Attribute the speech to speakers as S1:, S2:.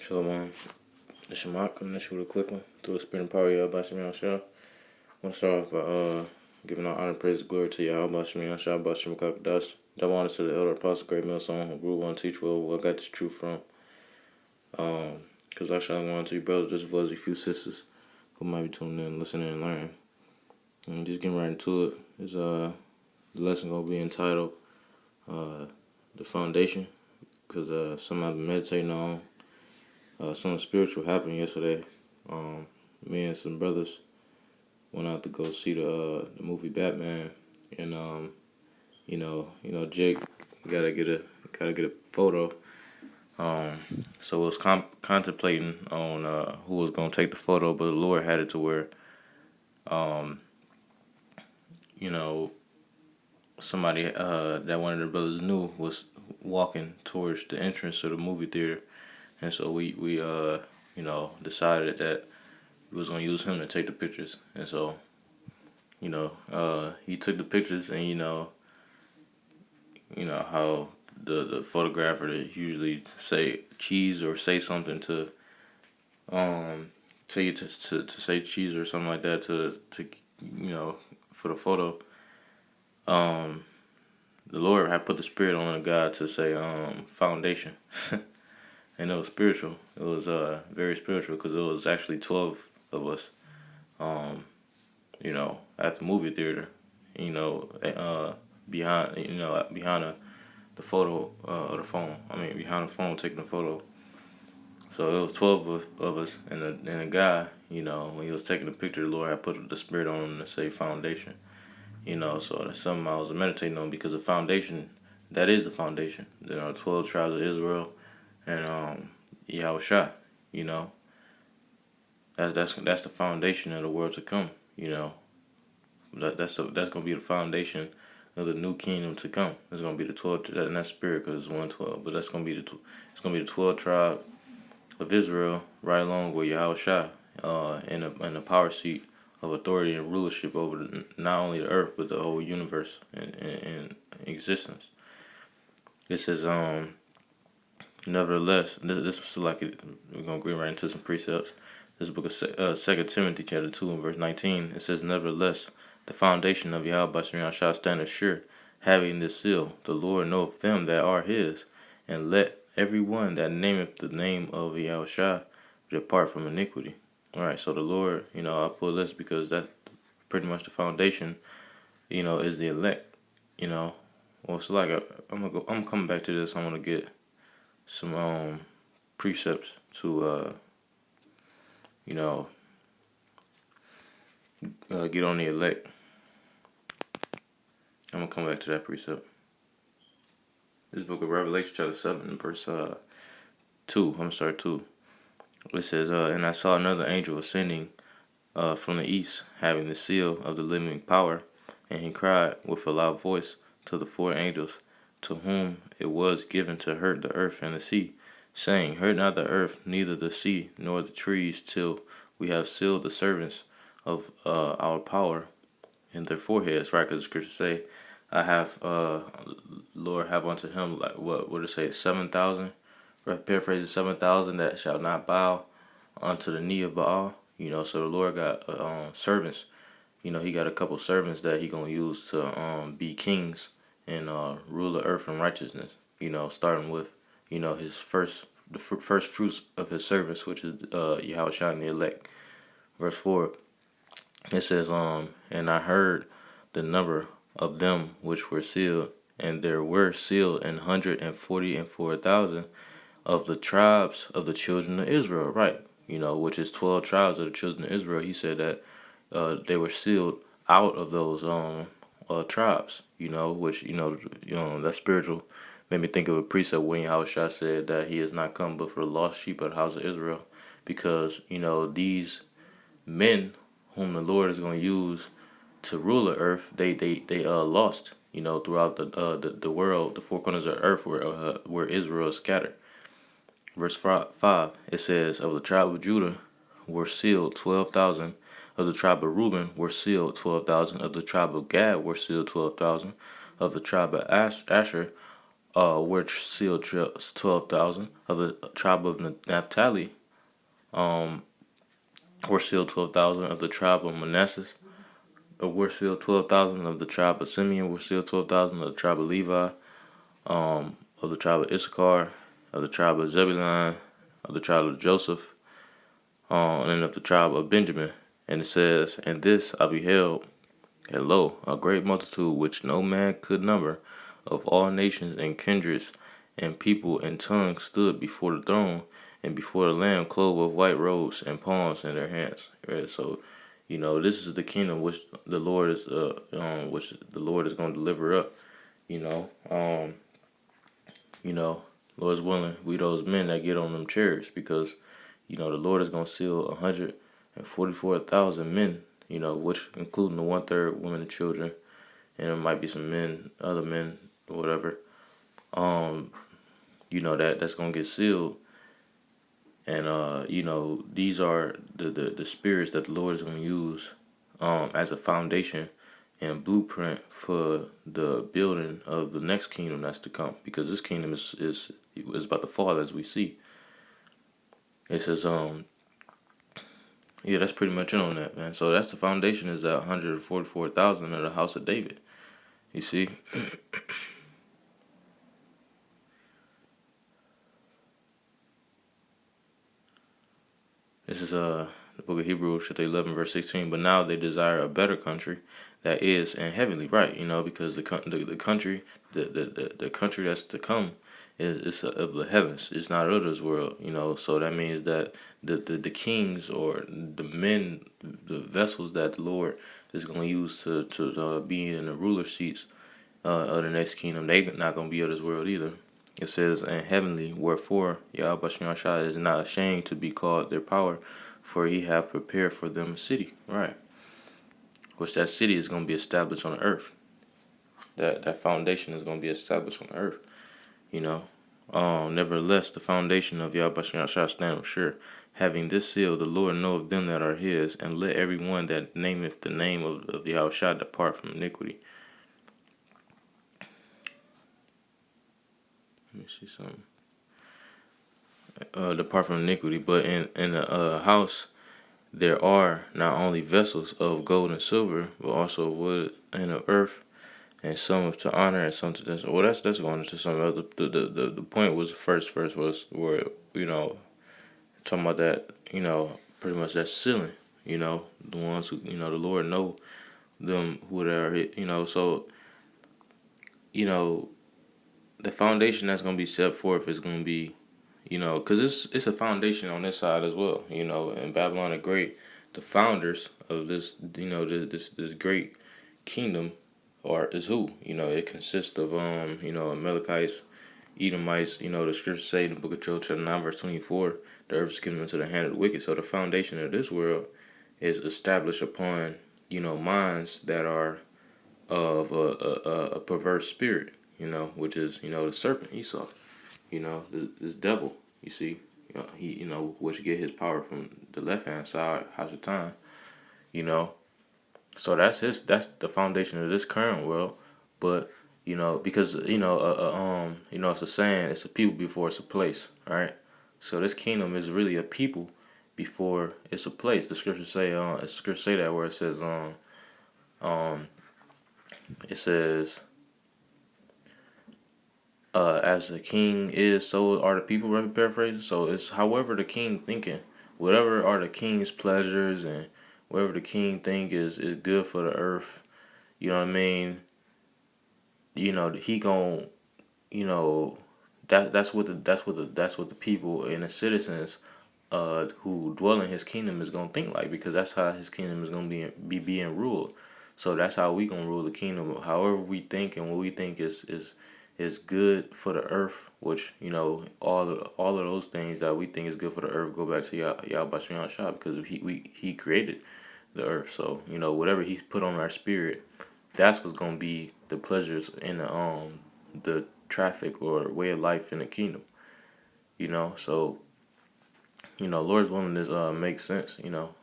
S1: Shalom. This is Mark coming at you with a quick one. Through the spirit and power of Yahweh Shemi Shah. I want to start off by giving all honor, praise, and glory to Yahweh Shemi Shah, Bashim Kakadash. Double honor to the elder apostle, great millstone, who grew one teach well where I got this truth from. Because I shall want to you brothers, just was a few sisters who might be tuning in, listening, and learning. And just getting right into it is the lesson gonna be entitled The Foundation, because something I've been meditating on. Something spiritual happened yesterday. Me and some brothers went out to go see the movie Batman, and Jake gotta get a photo. So I was contemplating on who was gonna take the photo, but the Lord had it to where, somebody that one of the brothers knew was walking towards the entrance of the movie theater, and so we decided that we was gonna use him to take the pictures, and so he took the pictures, and how the photographer usually say cheese or say something to tell you to say cheese or something like that to for the photo. The Lord had put the spirit on a guy to say foundation. And it was spiritual. It was very spiritual because it was actually 12 of us at the movie theater, behind the photo of the phone. Behind the phone taking the photo. So it was 12 of us, and a guy, when he was taking the picture, the Lord had put the spirit on him to say foundation. So that's something I was meditating on, because the foundation, that is the foundation. There are 12 tribes of Israel, and Yahweh Shah, that's the foundation of the world to come. That's gonna be the foundation of the new kingdom to come. It's gonna be the 12, and that's spirit because it's 112. But that's gonna be the 12 tribe of Israel, right along with Yahweh Shah, in the power seat of authority and rulership over not only the earth but the whole universe in existence. This says nevertheless, this was like we're gonna go right into some precepts. This book of 2 Timothy chapter 2 and verse 19. It says, nevertheless, the foundation of Yahweh shall stand sure, having this seal, the Lord knoweth them that are his, and let every one that nameth the name of Yahweh Shah depart from iniquity. Alright, so the Lord, I pull this because that's pretty much the foundation, is the elect. Well, it's like I'm coming back to this. I'm gonna get some precepts to get on the elect. I'm gonna come back to that precept. This book of Revelation chapter 7 verse 2. 2. It says, and I saw another angel ascending from the east, having the seal of the living power, and he cried with a loud voice to the 4 angels, to whom it was given to hurt the earth and the sea, saying, hurt not the earth, neither the sea, nor the trees, till we have sealed the servants of our power in their foreheads. Right, because the scriptures say, I have, Lord have unto him, like, what would it say, 7,000? Paraphrasing, 7,000 that shall not bow unto the knee of Baal. So the Lord got servants. He got a couple servants that he gonna use to be kings and rule the earth in righteousness. Starting with his the first fruits of his service, which is Yahweh Shah the elect. Verse 4. It says, and I heard the number of them which were sealed, and there were sealed 144,000 of the tribes of the children of Israel. Right, which is 12 tribes of the children of Israel. He said that they were sealed out of those tribes. Which that's spiritual. Made me think of a precept when Yahweh Shah said that he has not come but for the lost sheep of the house of Israel, because these men whom the Lord is going to use to rule the earth, they lost, throughout the world, the 4 corners of the earth where Israel is scattered. Verse 5, it says, of the tribe of Judah were sealed 12,000, of the tribe of Reuben were sealed 12,000, of the tribe of Gad were sealed 12,000, of the tribe of Asher were sealed 12,000 of the tribe of Naphtali. Were sealed 12,000 of the tribe of Manasseh. Were sealed 12,000 of the tribe of Simeon. Were sealed 12,000 of the tribe of Levi. Of the tribe of Issachar. Of the tribe of Zebulun. Of the tribe of Joseph. And of the tribe of Benjamin. And it says, and this I beheld, and lo, a great multitude which no man could number, of all nations and kindreds and people and tongues stood before the throne and before the Lamb, clothed with white robes and palms in their hands. Right? So, this is the kingdom which the Lord is, going to deliver up. You know, you know, Lord's willing, we those men that get on them chairs because, the Lord is going to seal 144,000 men. Which including the 1/3 women and children, and there might be some men, other men, or whatever. That's gonna get sealed, and these are the spirits that the Lord is gonna use, as a foundation and blueprint for the building of the next kingdom that's to come. Because this kingdom is about to fall, as we see. It says, yeah, that's pretty much it on that, man. So that's the foundation, is that 144,000 of the house of David. You see. This is the book of Hebrews, chapter 11, verse 16. But now they desire a better country, that is in heavenly, right? Because the country, the country that's to come is of the heavens. It's not of this world. So that means that the kings, or the men, the vessels that the Lord is going to use to be in the ruler seats of the next kingdom, they not going to be of this world either. It says, and heavenly, wherefore Yahweh Shah is not ashamed to be called their power, for he have prepared for them a city. Right. Which that city is going to be established on the earth. That foundation is going to be established on the earth. Nevertheless, the foundation of Yahweh Shah stand sure. Having this seal, the Lord knoweth them that are his, and let every one that nameth the name of Yahweh Shah depart from iniquity. Let me see something. Depart from iniquity, but in the house there are not only vessels of gold and silver, but also wood and of earth, and some to honor and some to this. Well, that's going into some other. The point was, the first verse was where talking about that, pretty much that ceiling. The ones who, the Lord know them who they are. So the foundation that's going to be set forth is going to be, because it's a foundation on this side as well. In Babylon the Great, the founders of this, this great kingdom is who? It consists of Amalekites, Edomites. The scriptures say in the book of Job, chapter 9, verse 24, the earth is given into the hand of the wicked. So the foundation of this world is established upon minds that are of a perverse spirit. Which is the serpent Esau. This devil. You see, he which get his power from the left hand side, Hashatan. So that's the foundation of this current world. But because it's a saying, it's a people before it's a place. All right. So this kingdom is really a people before it's a place. The scriptures say that, where it says it says, as the king is, so are the people. Paraphrasing. So it's however the king thinking, whatever are the king's pleasures, and whatever the king think is good for the earth. You know what I mean? He gon' that's what the people and the citizens who dwell in his kingdom is gonna think like, because that's how his kingdom is gonna be being ruled. So that's how we gonna rule the kingdom. However we think, and what we think is good for the earth, which all of those things that we think is good for the earth go back to Yahweh Shah, because he created the earth. So whatever he put on our spirit, that's what's gonna be the pleasures in the traffic or way of life in the kingdom. So Lord's willing, this makes sense.